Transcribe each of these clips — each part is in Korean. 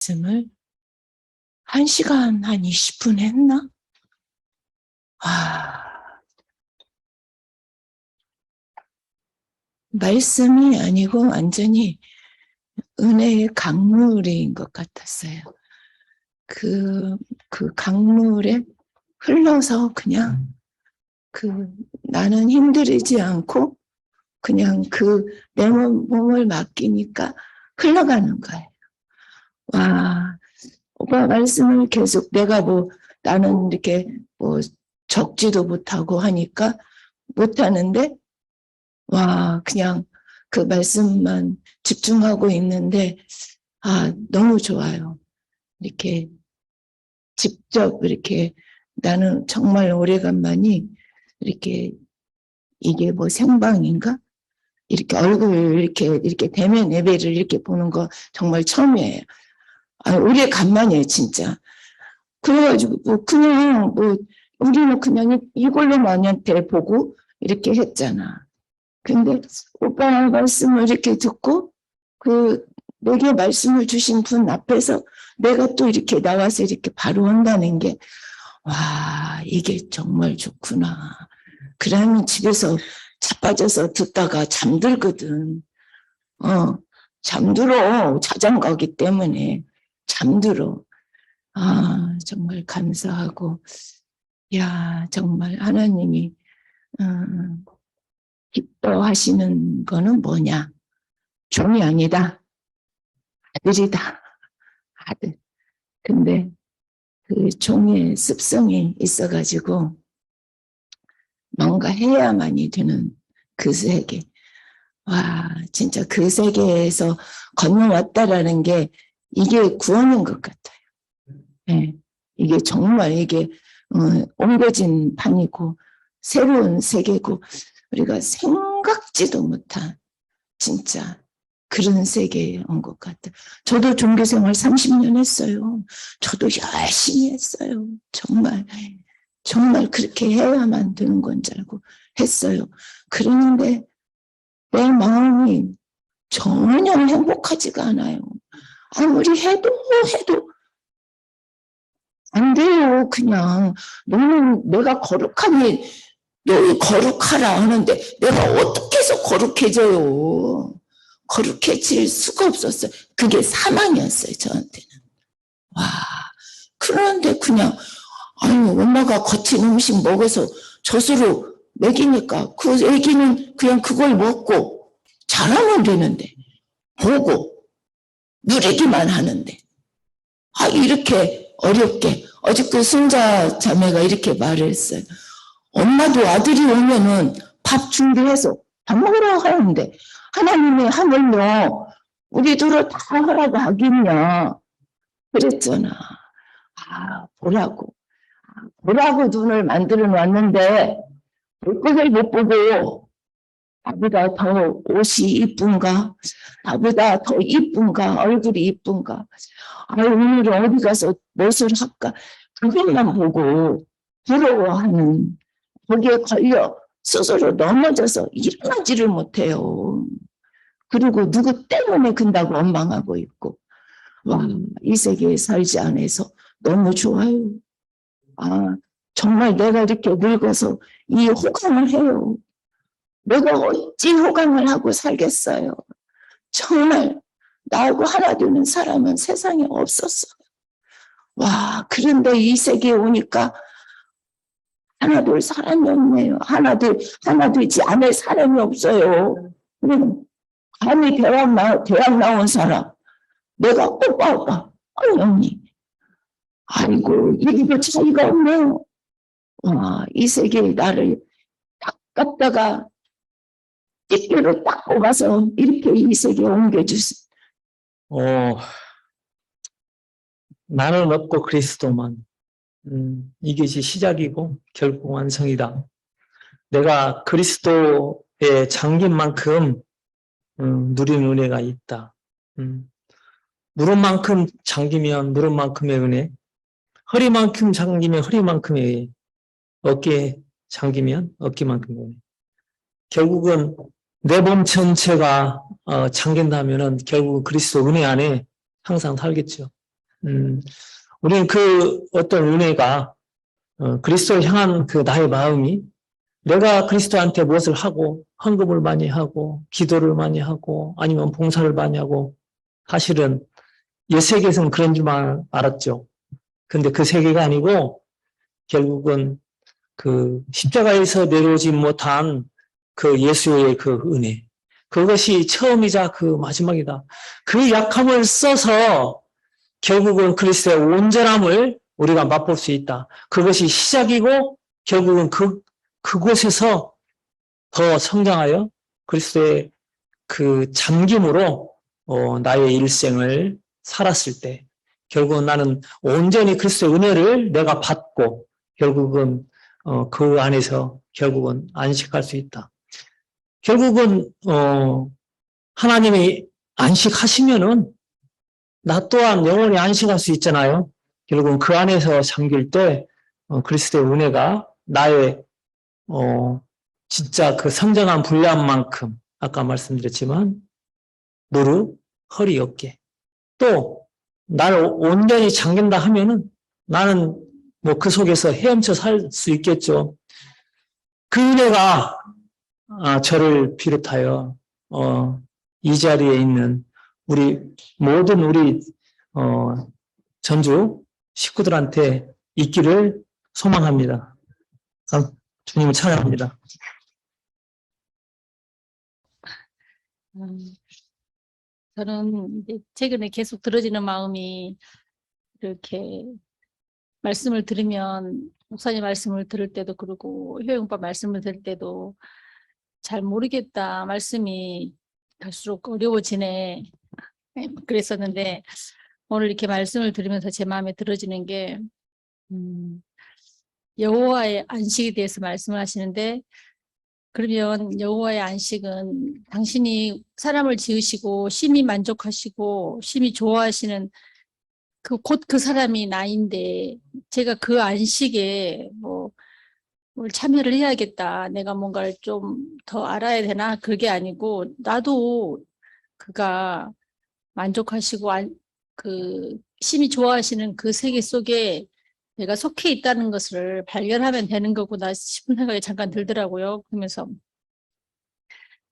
말씀을 1시간 한 20분 했나? 말씀이 아니고 완전히 은혜의 강물인 것 같았어요. 그 강물에 흘러서 그냥 나는 힘들이지 않고 그냥 내 몸을 맡기니까 흘러가는 거예요. 와, 오빠 말씀을 계속 내가 나는 이렇게 적지도 못하고 하니까 못하는데, 와, 그냥 그 말씀만 집중하고 있는데, 너무 좋아요. 이렇게 직접 이렇게 나는 정말 오래간만이 이렇게 이게 생방인가? 이렇게 얼굴 이렇게 대면 예배를 이렇게 보는 거 정말 처음이에요. 오래간만이에요, 진짜. 그래가지고 그냥 우리는 그냥 이걸로 만한테 보고 이렇게 했잖아. 근데 오빠 말씀을 이렇게 듣고 내게 말씀을 주신 분 앞에서 내가 또 이렇게 나와서 이렇게 바로 한다는 게, 와, 이게 정말 좋구나. 그러면 집에서 자빠져서 듣다가 잠들거든. 잠들어. 자장가기 때문에 잠들어. 정말 감사하고, 야, 정말 하나님이 기뻐하시는 거는 뭐냐? 종이 아니다. 아들이다. 아들. 근데 그 종의 습성이 있어가지고 뭔가 해야만이 되는 그 세계. 와, 진짜 그 세계에서 건너왔다라는 게 이게 구원인 것 같아요. 네, 이게 정말 이게 옮겨진 판이고 새로운 세계고 우리가 생각지도 못한 진짜 그런 세계에 온 것 같아요. 저도 종교생활 30년 했어요. 저도 열심히 했어요. 정말 그렇게 해야만 되는 건 줄 알고 했어요. 그러는데 내 마음이 전혀 행복하지가 않아요. 아무리 해도 안 돼요. 그냥 너는 내가 거룩하니 너 거룩하라 하는데 내가 어떻게 해서 거룩해져요. 거룩해질 수가 없었어요. 그게 사망이었어요, 저한테는. 와, 그런데 그냥 엄마가 거친 음식 먹어서 젖으로 먹이니까 그 애기는 그냥 그걸 먹고 자라면 되는데 보고 누리기만 하는데 이렇게 어렵게 어저께 손자 자매가 이렇게 말을 했어요. 엄마도 아들이 오면은 밥 준비해서 밥 먹으러 하는데 하나님이 하물며 우리들을 다 하라고 하겠냐 그랬잖아. 보라고 눈을 만들어 놨는데 볼 것을 못 보고 나보다 더 옷이 이쁜가? 나보다 더 이쁜가? 얼굴이 이쁜가? 오늘 어디 가서 무엇을 할까? 그것만 보고 부러워하는 거기에 걸려 스스로 넘어져서 일어나지를 못해요. 그리고 누구 때문에 근다고 원망하고 있고. 와, 이 세계에 살지 않아서 너무 좋아요. 정말 내가 이렇게 늙어서 이 호강을 해요. 내가 어찌 호강을 하고 살겠어요. 정말 나하고 하나 되는 사람은 세상에 없었어요. 와, 그런데 이 세계에 오니까 하나 둘 사람이 없네요. 하나 되지 않을 사람이 없어요. 감히 대학 나온 사람. 내가 오빠. 언니. 아이고, 이게 차이가 없네요. 와, 이 세계에 나를 딱 갖다가 집게로 딱 뽑아서 이렇게 이 세계에 옮겨주세요. 나는 없고 그리스도만. 이것이 시작이고 결국 완성이다. 내가 그리스도의 잠긴 만큼 누리는 은혜가 있다. 무릎만큼 잠기면 무릎만큼의 은혜, 허리만큼 잠기면 허리만큼의 은혜, 어깨에 잠기면 어깨만큼의 은혜. 결국은 내 몸 전체가 잠긴다면은 결국 그리스도 은혜 안에 항상 살겠죠. 우리는 그 어떤 은혜가 그리스도를 향한 그 나의 마음이 내가 그리스도한테 무엇을 하고 헌금을 많이 하고 기도를 많이 하고 아니면 봉사를 많이 하고 사실은 옛 세계에서는 그런 줄만 알았죠. 근데 그 세계가 아니고 결국은 그 십자가에서 내려오지 못한 그 예수의 그 은혜, 그것이 처음이자 그 마지막이다. 그 약함을 써서 결국은 그리스도의 온전함을 우리가 맛볼 수 있다. 그것이 시작이고 결국은 그곳에서 더 성장하여 그리스도의 그 잠김으로 나의 일생을 살았을 때 결국은 나는 온전히 그리스도의 은혜를 내가 받고 결국은 그 안에서 결국은 안식할 수 있다. 결국은 하나님이 안식하시면은 나 또한 영원히 안식할 수 있잖아요. 결국은 그 안에서 잠길 때 그리스도의 은혜가 나의 진짜 그 성장한 분량만큼 아까 말씀드렸지만 무릎, 허리, 어깨 또 나를 온전히 잠긴다 하면은 나는 뭐 그 속에서 헤엄쳐 살 수 있겠죠. 그 은혜가 저를 비롯하여 이 자리에 있는 우리 모든 우리 전주 식구들한테 있기를 소망합니다. 주님을 찬양합니다. 저는 이제 최근에 계속 들어지는 마음이 이렇게 말씀을 들으면 목사님 말씀을 들을 때도 그러고 효영오빠 말씀을 들을 때도 잘 모르겠다 말씀이 갈수록 어려워지네 그랬었는데 오늘 이렇게 말씀을 들으면서 제 마음에 들어지는 게 여호와의 안식에 대해서 말씀을 하시는데 그러면 여호와의 안식은 당신이 사람을 지으시고 심히 만족하시고 심히 좋아하시는 곧 그 사람이 나인데 제가 그 안식에 뭘 참여를 해야겠다. 내가 뭔가를 좀 더 알아야 되나? 그게 아니고 나도 그가 만족하시고 그 심히 좋아하시는 그 세계 속에 내가 속해 있다는 것을 발견하면 되는 거구나 싶은 생각이 잠깐 들더라고요. 그러면서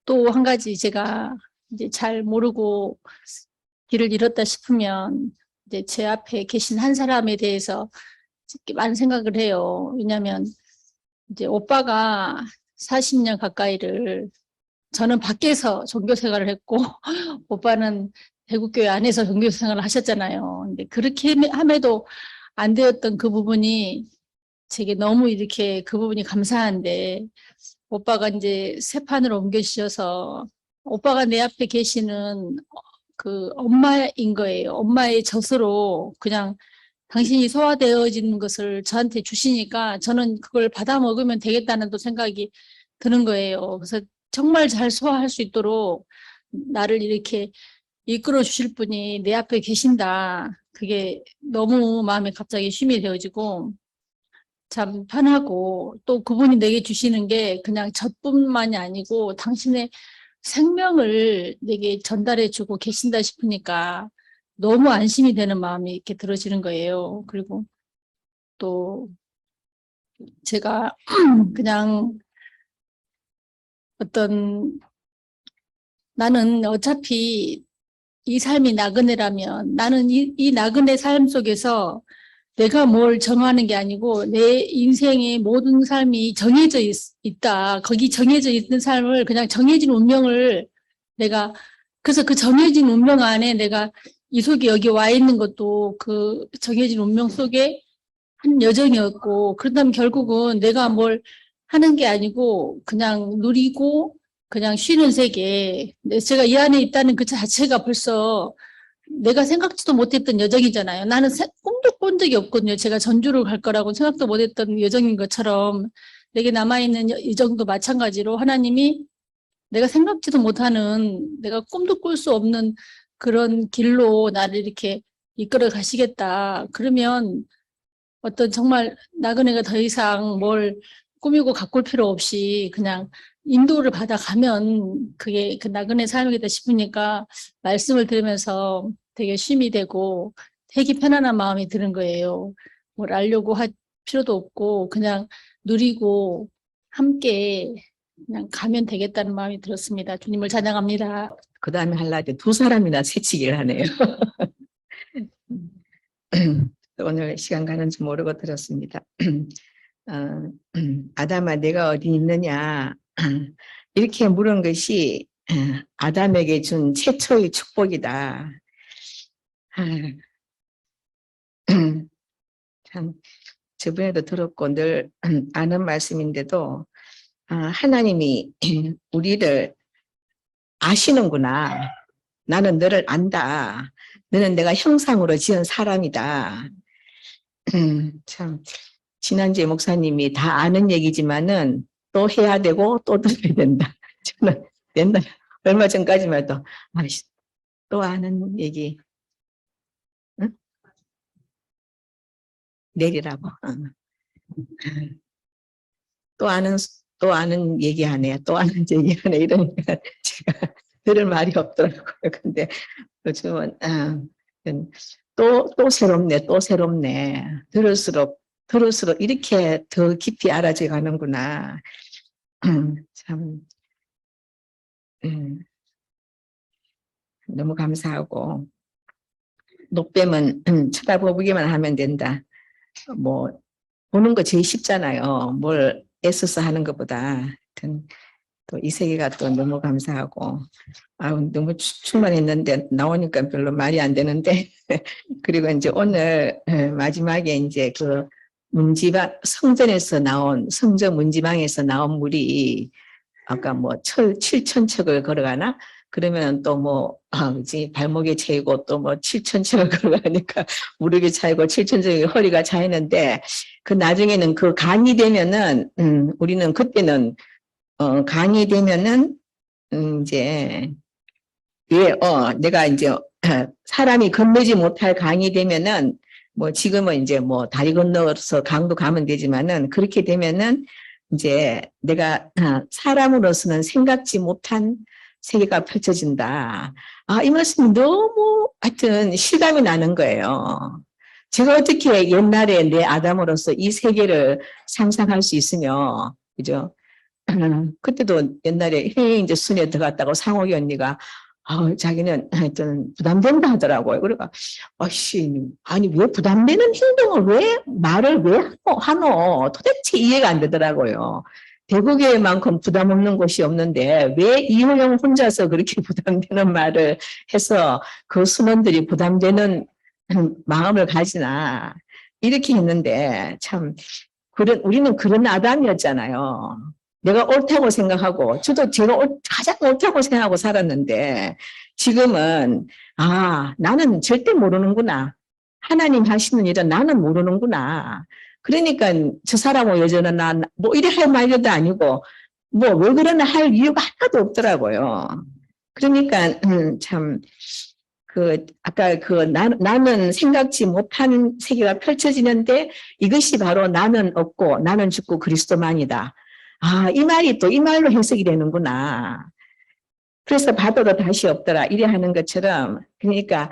또 한 가지 제가 이제 잘 모르고 길을 잃었다 싶으면 이제 제 앞에 계신 한 사람에 대해서 많은 생각을 해요. 왜냐하면 이제 오빠가 40년 가까이를 저는 밖에서 종교 생활을 했고 오빠는 대구교회 안에서 종교 생활을 하셨잖아요. 근데 그렇게 함에도 안 되었던 그 부분이 제게 너무 이렇게 그 부분이 감사한데 오빠가 이제 새 판으로 옮겨주셔서 오빠가 내 앞에 계시는 그 엄마인 거예요. 엄마의 젖으로 그냥 당신이 소화되어지는 것을 저한테 주시니까 저는 그걸 받아 먹으면 되겠다는 또 생각이 드는 거예요. 그래서 정말 잘 소화할 수 있도록 나를 이렇게 이끌어 주실 분이 내 앞에 계신다. 그게 너무 마음에 갑자기 쉼이 되어지고 참 편하고 또 그분이 내게 주시는 게 그냥 젖뿐만이 아니고 당신의 생명을 내게 전달해 주고 계신다 싶으니까 너무 안심이 되는 마음이 이렇게 들어지는 거예요. 그리고 또 제가 그냥 나는 어차피 이 삶이 나그네라면 나는 이 나그네 삶 속에서 내가 뭘 정하는 게 아니고 내 인생의 모든 삶이 정해져 있다. 거기 정해져 있는 삶을 그냥 정해진 운명을 그래서 그 정해진 운명 안에 내가 이 속에 여기 와 있는 것도 그 정해진 운명 속에 한 여정이었고 그렇다면 결국은 내가 뭘 하는 게 아니고 그냥 누리고 그냥 쉬는 세계. 제가 이 안에 있다는 그 자체가 벌써 내가 생각지도 못했던 여정이잖아요. 나는 꿈도 꾼 적이 없거든요. 제가 전주를 갈 거라고 생각도 못했던 여정인 것처럼 내게 남아있는 여정도 마찬가지로 하나님이 내가 생각지도 못하는 내가 꿈도 꿀 수 없는 그런 길로 나를 이렇게 이끌어 가시겠다. 그러면 어떤 정말 나그네가 더 이상 뭘 꾸미고 가꿀 필요 없이 그냥 인도를 받아가면 그게 그 나그네 삶이겠다 싶으니까 말씀을 들으면서 되게 쉼이 되고 되게 편안한 마음이 드는 거예요. 뭘 알려고 할 필요도 없고 그냥 누리고 함께 그냥 가면 되겠다는 마음이 들었습니다. 주님을 찬양합니다. 그 다음에 하려고 두 사람이나 새치기를 하네요. 오늘 시간 가는 줄 모르고 들었습니다. 아담아 내가 어디 있느냐 이렇게 물은 것이 아담에게 준 최초의 축복이다. 참 저번에도 들었고 늘 아는 말씀인데도 하나님이 우리를 아시는구나. 나는 너를 안다. 너는 내가 형상으로 지은 사람이다. 참 지난주에 목사님이 다 아는 얘기지만은 또 해야 되고 또 들어야 된다. 저는 옛날 얼마 전까지만 해도 또 아는 얘기 응? 내리라고 또 아는 얘기하네. 또 아는 얘기하네. 이러니까 제가 들을 말이 없더라고요. 근데 요즘은 또 새롭네. 또 새롭네. 들을수록 이렇게 더 깊이 알아져 가는구나. 참 너무 감사하고 녹뱀은 쳐다보기만 하면 된다. 뭐 보는 거 제일 쉽잖아요. 뭘 애써서 하는 것보다. 또 이 세계가 또 너무 감사하고 너무 충만했는데 나오니까 별로 말이 안 되는데 그리고 이제 오늘 마지막에 이제 그 성전에서 나온 성전 문지방에서 나온 물이 아까 뭐 7,000척을 걸어가나 그러면 또 뭐 발목에 차이고 또 뭐 7,000척을 걸어가니까 무릎이 차이고 7,000척이 허리가 차이는데 그 나중에는 그 강이 되면은 우리는 그때는 강이 되면은 이제 내가 이제 사람이 건너지 못할 강이 되면은 뭐 지금은 이제 뭐 다리 건너서 강도 가면 되지만은 그렇게 되면은 이제 내가 사람으로서는 생각지 못한 세계가 펼쳐진다. 이 말씀이 너무 하여튼 실감이 나는 거예요. 제가 어떻게 옛날에 내 아담으로서 이 세계를 상상할 수 있으며, 그죠? 그때도 옛날에 해외 이제 순회 들어갔다고 상옥이 언니가 자기는 하여튼 부담된다 하더라고요. 그러니까 아니 왜 부담되는 행동을 왜 말을 왜 하노? 도대체 이해가 안 되더라고요. 대구교회만큼 부담 없는 곳이 없는데 왜 이호영 혼자서 그렇게 부담되는 말을 해서 그 순원들이 부담되는 마음을 가지나 이렇게 했는데 참 우리는 그런 아담이었잖아요. 내가 옳다고 생각하고 저도 제가 가장 옳다고 생각하고 살았는데 지금은 나는 절대 모르는구나. 하나님 하시는 일은 나는 모르는구나. 그러니까 저 사람은 여전히 뭐 이래 할 말도 아니고 뭐 왜 그러나 할 이유가 하나도 없더라고요. 그러니까 참 아까 나는 생각지 못한 세계가 펼쳐지는데 이것이 바로 나는 없고 나는 죽고 그리스도만이다. 이 말이 또 이 말로 해석이 되는구나. 그래서 봐도도 다시 없더라. 이래 하는 것처럼. 그러니까,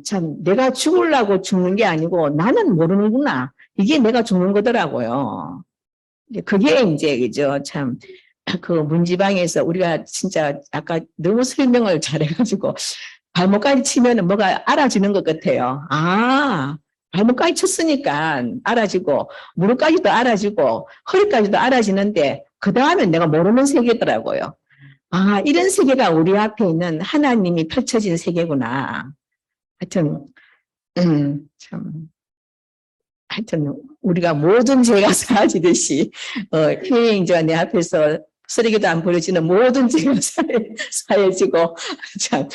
참, 내가 죽으려고 죽는 게 아니고 나는 모르는구나. 이게 내가 죽는 거더라고요. 그게 이제, 그죠. 참, 그 문지방에서 우리가 진짜 아까 너무 설명을 잘해가지고 발목까지 치면은 뭐가 알아지는 것 같아요. 발목까지 쳤으니까 알아지고 무릎까지도 알아지고 허리까지도 알아지는데 그 다음에 내가 모르는 세계더라고요. 이런 세계가 우리 앞에 있는 하나님이 펼쳐진 세계구나. 하여튼 우리가 모든 죄가 사라지듯이 희행자 내 앞에서 쓰레기도 안 버려지는 모든 죄가 사해지고 참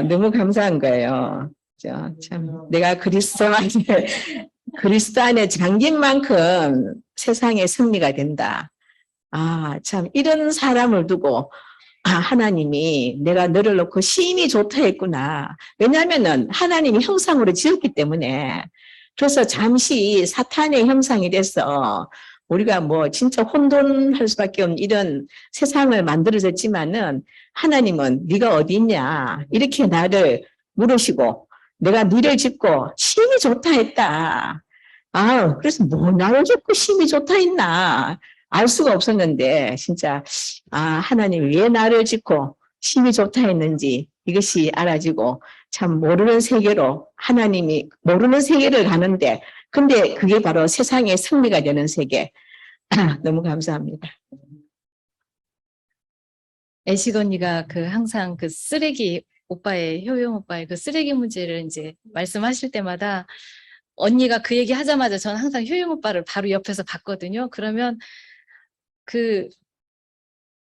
너무 감사한 거예요. 참 내가 그리스도 안에 잠긴 만큼 세상의 승리가 된다. 참 이런 사람을 두고 하나님이 내가 너를 놓고 심히 좋다 했구나. 왜냐하면은 하나님이 형상으로 지었기 때문에. 그래서 잠시 사탄의 형상이 돼서 우리가 뭐 진짜 혼돈할 수밖에 없는 이런 세상을 만들어졌지만은 하나님은 네가 어디 있냐 이렇게 나를 물으시고 내가 니를 짓고 심이 좋다 했다. 아, 그래서 뭐 나를 짓고 심이 좋다 했나. 알 수가 없었는데, 진짜, 아, 하나님이 왜 나를 짓고 심이 좋다 했는지 이것이 알아지고, 참 모르는 세계로 하나님이 모르는 세계를 가는데, 근데 그게 바로 세상의 승리가 되는 세계. 너무 감사합니다. 애식 언니가 그 항상 그 쓰레기 오빠의 효용 오빠의 그 쓰레기 문제를 이제 말씀하실 때마다 언니가 그 얘기 하자마자 저는 항상 효용 오빠를 바로 옆에서 봤거든요. 그러면 그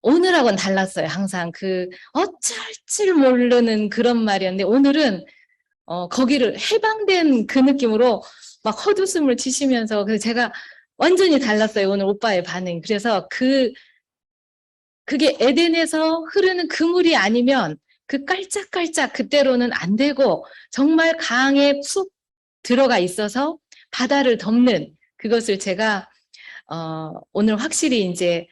오늘하고는 달랐어요. 항상 그 어쩔 줄 모르는 그런 말이었는데 오늘은 거기를 해방된 그 느낌으로 막 헛웃음을 치시면서 그래서 제가 완전히 달랐어요. 오늘 오빠의 반응이. 그래서 그게 에덴에서 흐르는 그 물이 아니면 그 깔짝깔짝 그때로는 안 되고 정말 강에 푹 들어가 있어서 바다를 덮는 그것을 제가 오늘 확실히 이제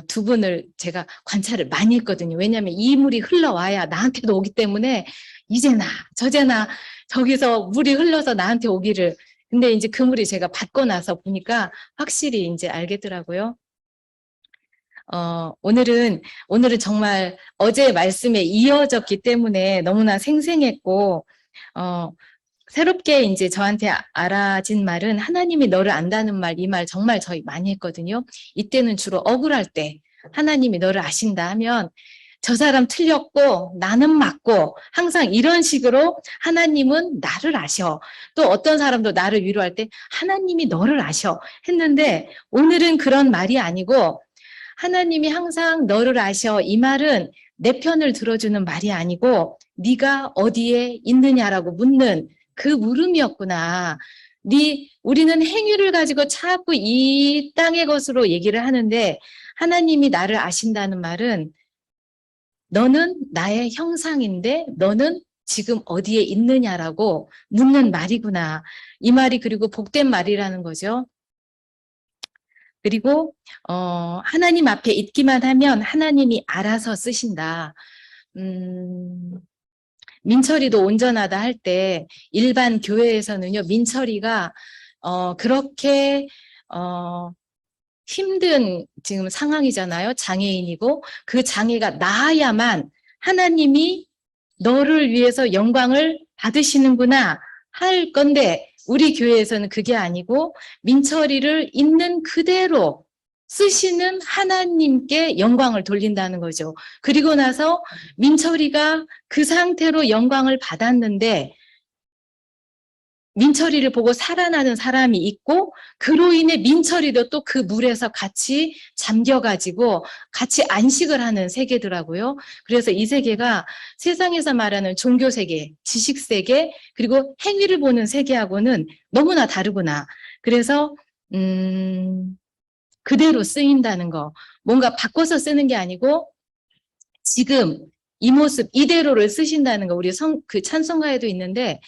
두 분을 제가 관찰을 많이 했거든요. 왜냐하면 이 물이 흘러와야 나한테도 오기 때문에 이제나 저제나 저기서 물이 흘러서 나한테 오기를. 근데 이제 그 물이 제가 받고 나서 보니까 확실히 이제 알겠더라고요. 오늘은 정말 어제 말씀에 이어졌기 때문에 너무나 생생했고, 새롭게 이제 저한테 알아진 말은 하나님이 너를 안다는 말, 이 말 정말 저희 많이 했거든요. 이때는 주로 억울할 때 하나님이 너를 아신다 하면 저 사람 틀렸고 나는 맞고 항상 이런 식으로 하나님은 나를 아셔. 또 어떤 사람도 나를 위로할 때 하나님이 너를 아셔 했는데 오늘은 그런 말이 아니고 하나님이 항상 너를 아셔. 이 말은 내 편을 들어주는 말이 아니고 네가 어디에 있느냐라고 묻는 그 물음이었구나. 우리는 행위를 가지고 자꾸 이 땅의 것으로 얘기를 하는데 하나님이 나를 아신다는 말은 너는 나의 형상인데 너는 지금 어디에 있느냐라고 묻는 말이구나. 이 말이 그리고 복된 말이라는 거죠. 그리고 하나님 앞에 있기만 하면 하나님이 알아서 쓰신다. 민철이도 온전하다 할 때 일반 교회에서는요, 민철이가 그렇게 힘든 지금 상황이잖아요. 장애인이고 그 장애가 나아야만 하나님이 너를 위해서 영광을 받으시는구나 할 건데 우리 교회에서는 그게 아니고 민철이를 있는 그대로 쓰시는 하나님께 영광을 돌린다는 거죠. 그리고 나서 민철이가 그 상태로 영광을 받았는데 민철이를 보고 살아나는 사람이 있고 그로 인해 민철이도 또 그 물에서 같이 잠겨가지고 같이 안식을 하는 세계더라고요. 그래서 이 세계가 세상에서 말하는 종교 세계, 지식 세계, 그리고 행위를 보는 세계하고는 너무나 다르구나. 그래서 그대로 쓰인다는 거. 뭔가 바꿔서 쓰는 게 아니고 지금 이 모습 이대로를 쓰신다는 거. 우리 그 찬송가에도 있는데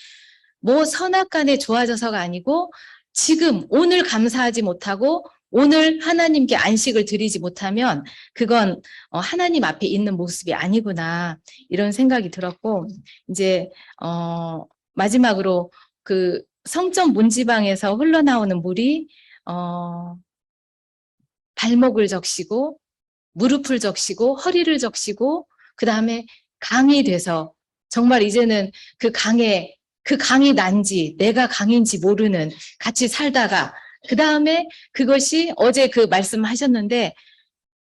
뭐 선악간에 좋아져서가 아니고 지금 오늘 감사하지 못하고 오늘 하나님께 안식을 드리지 못하면 그건 하나님 앞에 있는 모습이 아니구나 이런 생각이 들었고 이제 마지막으로 그 성전 문지방에서 흘러나오는 물이 발목을 적시고 무릎을 적시고 허리를 적시고 그 다음에 강이 돼서 정말 이제는 그 강이 난지 내가 강인지 모르는 같이 살다가 그 다음에 그것이 어제 그 말씀하셨는데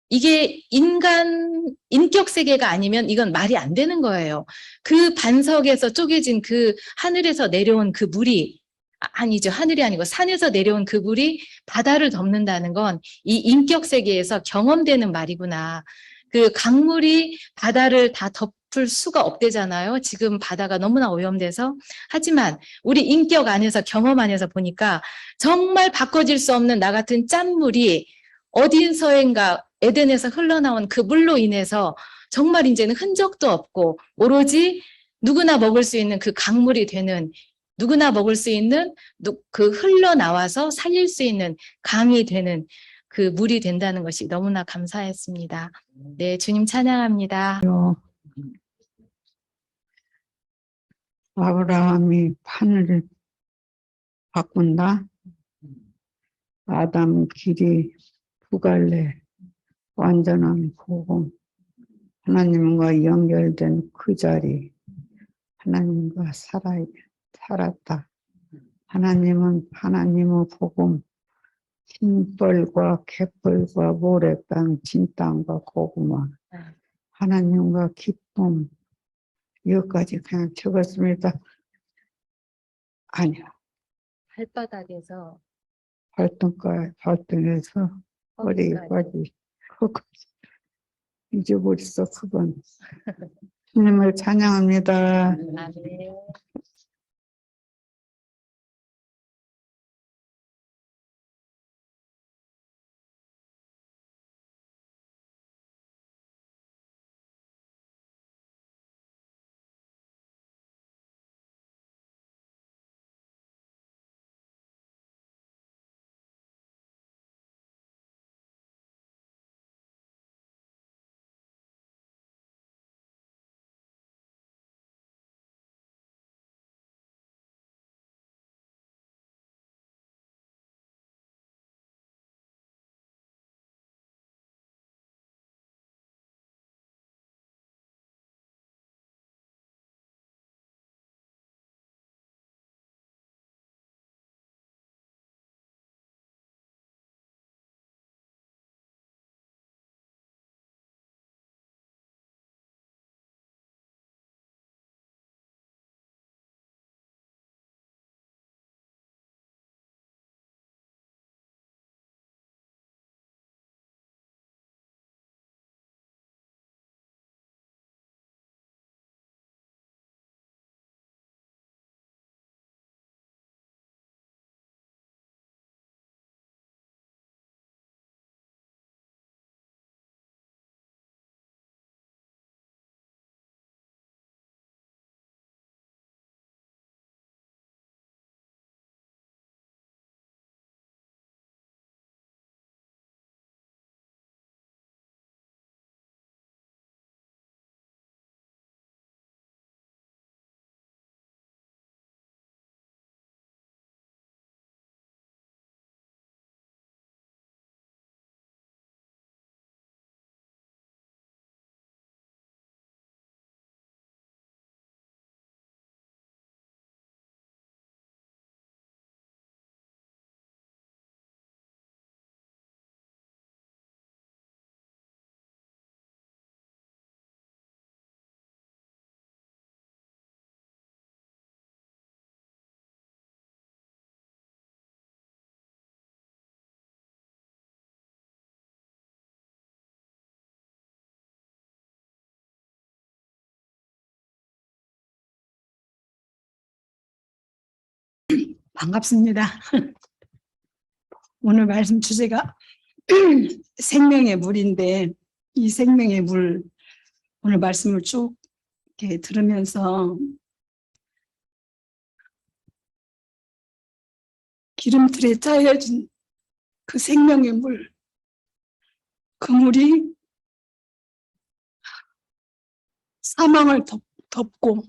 이게 인격 세계가 아니면 이건 말이 안 되는 거예요. 그 반석에서 쪼개진 그 하늘에서 내려온 그 물이 아니죠. 하늘이 아니고 산에서 내려온 그 물이 바다를 덮는다는 건 이 인격 세계에서 경험되는 말이구나. 그 강물이 바다를 다 덮을 수가 없대잖아요. 지금 바다가 너무나 오염돼서. 하지만 우리 인격 안에서 경험 안에서 보니까 정말 바꿔질 수 없는 나 같은 짠물이 어디서인가 에덴에서 흘러나온 그 물로 인해서 정말 이제는 흔적도 없고 오로지 누구나 먹을 수 있는 그 강물이 되는 누구나 먹을 수 있는 그 흘러나와서 살릴 수 있는 강이 되는 그 물이 된다는 것이 너무나 감사했습니다. 네, 주님 찬양합니다. 아브라함이 판을 바꾼다. 아담 길이 두 갈래 완전한 복음. 하나님과 연결된 그 자리. 하나님과 살았다. 하나님은 하나님의 복음. 흰벌과 갯벌과 모래땅, 진땅과 고구마. 하나님과 기쁨. 여기까지 그냥 적었습니다. 아니야. 발바닥에서 발등에서 허리까지 잊어버렸어. 그건 주님을 찬양합니다. 반갑습니다. 오늘 말씀 주제가 생명의 물인데, 이 생명의 물, 오늘 말씀을 쭉 이렇게 들으면서 기름틀에 짜여진 그 생명의 물, 그 물이 사망을 덮고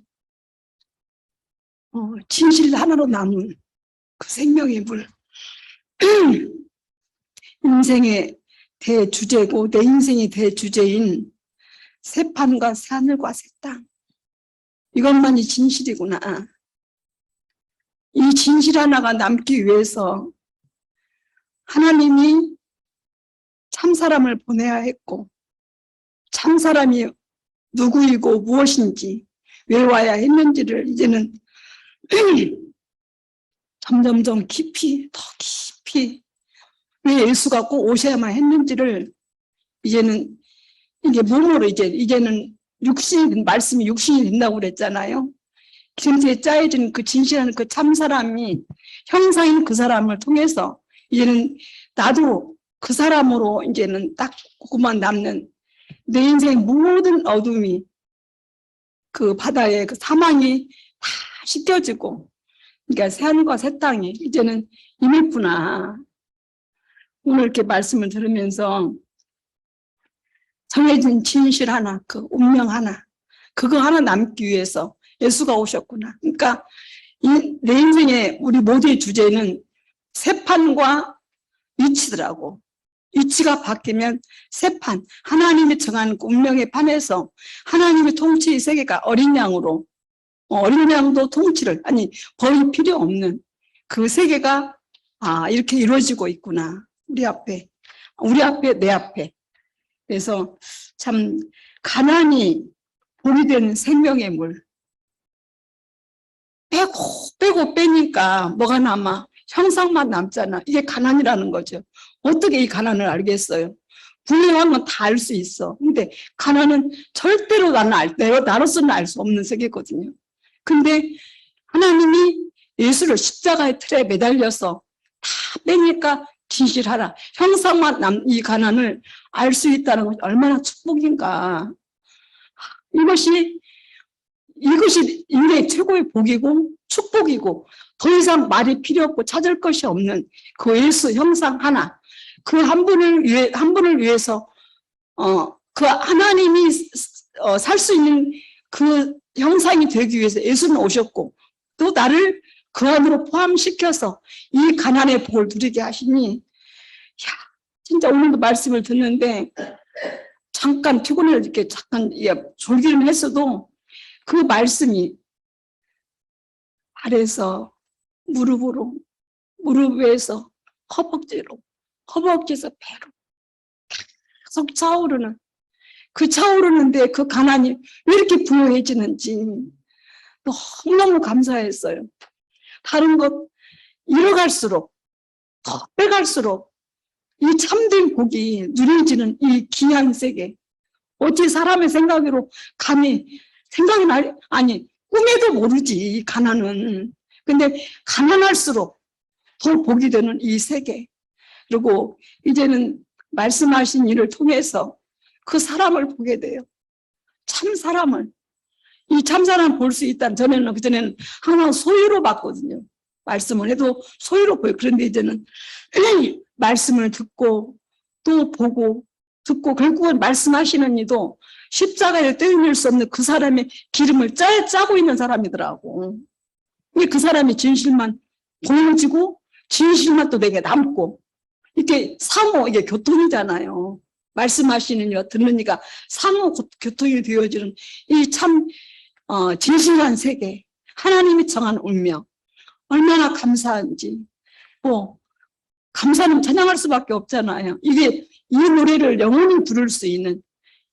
진실 하나로 남은 그 생명의 물, 인생의 대주제고 내 인생의 대주제인 새판과 하늘과 새 땅, 이것만이 진실이구나. 이 진실 하나가 남기 위해서 하나님이 참사람을 보내야 했고, 참사람이 누구이고 무엇인지 왜 와야 했는지를 이제는 점점점 깊이, 더 깊이 왜 예수가 꼭 오셔야만 했는지를 이제는 이게 몸으로 이제는 육신, 말씀이 육신이 된다고 그랬잖아요. 기름에 짜여진 그 진실한 그 참사람이 형상인 그 사람을 통해서 이제는 나도 그 사람으로 이제는 딱 그만 남는 내 인생 모든 어둠이 그 바다에 그 사망이 다 씻겨지고, 그러니까 새하늘과 새 땅이 이제는 임했구나. 오늘 이렇게 말씀을 들으면서 정해진 진실 하나, 그 운명 하나, 그거 하나 남기 위해서 예수가 오셨구나. 그러니까 내 인생의 우리 모두의 주제는 세판과 위치더라고. 위치가 바뀌면 세판, 하나님이 정한 운명의 판에서 하나님의 통치의 세계가 어린 양으로, 어린 양도 통치를, 아니 거의 필요 없는 그 세계가 이렇게 이루어지고 있구나. 우리 앞에, 내 앞에. 그래서 참 가난이 복이 되는 생명의 물. 빼고 빼니까 뭐가 남아? 형상만 남잖아. 이게 가난이라는 거죠. 어떻게 이 가난을 알겠어요? 분명한 건 다 알 수 있어. 근데 가난은 절대로 나로서는 알 수 없는 세계거든요. 근데 하나님이 예수를 십자가의 틀에 매달려서 다 빼니까 진실하라. 형상만 이 가난을 알 수 있다는 것이 얼마나 축복인가. 이것이 인생의 최고의 복이고 축복이고 더 이상 말이 필요 없고 찾을 것이 없는 그 예수 형상 하나, 그 한 분을 위해서 그 하나님이 살 수 있는 그 형상이 되기 위해서 예수는 오셨고 또 나를 그 안으로 포함시켜서 이 가난의 복을 누리게 하시니, 진짜 오늘도 말씀을 듣는데 잠깐 피곤해 이렇게 잠깐 졸기는 했어도 그 말씀이 아래서 무릎으로, 무릎 위에서 허벅지로, 허벅지에서 배로 계속 차오르는, 그 차오르는데 그 가난이 왜 이렇게 부유해지는지 너무너무 감사했어요. 다른 것 잃어갈수록, 더 빼갈수록 이 참된 복이 누려지는 이 귀한 세계. 어찌 사람의 생각으로 감히 아니 꿈에도 모르지 이 가난은. 근데 가난할수록 더 복이 되는 이 세계. 그리고 이제는 말씀하신 일을 통해서 그 사람을 보게 돼요. 참 사람을. 이 참 사람 볼 수 있다는, 그전에는 항상 소유로 봤거든요. 말씀을 해도 소유로 보여요. 그런데 이제는 말씀을 듣고 또 보고 듣고 결국은 말씀하시는 이도 십자가에 떼어낼 수 없는 그 사람의 기름을 짜고 있는 사람이더라고. 그 사람이 진실만 보여지고 진실만 또 내게 남고, 이게 사모, 이게 교통이잖아요. 말씀하시는 이와 듣는 이가 사모 교통이 되어지는 이 참 진실한 세계, 하나님이 정한 운명, 얼마나 감사한지. 감사는 찬양할 수밖에 없잖아요. 이게 이 노래를 영원히 부를 수 있는,